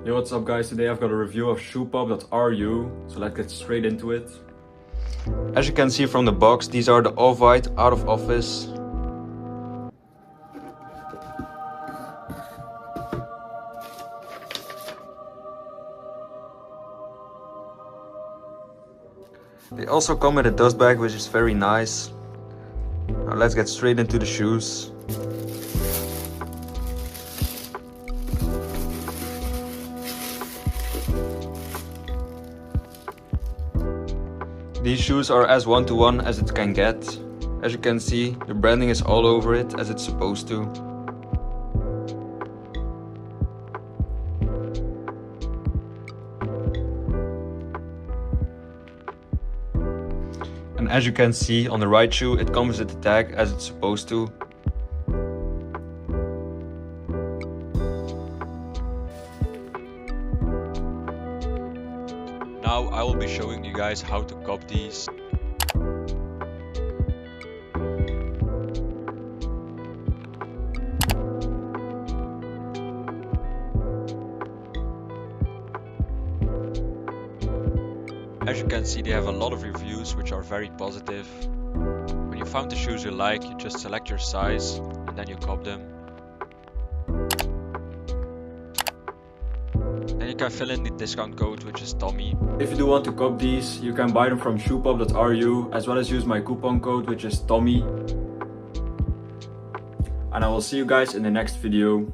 Yo, what's up guys? Today I've got a review of shoepop.ru, so let's get straight into it. As you can see from the box, these are the off-white out of office. They also come with a dust bag, which is very nice. Now let's get straight into the shoes. These shoes are as one-to-one as it can get. As you can see, the branding is all over it as it's supposed to. And as you can see on the right shoe, it comes with the tag as it's supposed to. Now I will be showing you guys how to cop these. As you can see, they have a lot of reviews which are very positive. When you found the shoes you like, you just select your size and then you cop them. Then you can fill in the discount code, which is Tommy. If you do want to cop these, you can buy them from shoepop.ru as well as use my coupon code, which is Tommy. And I will see you guys in the next video.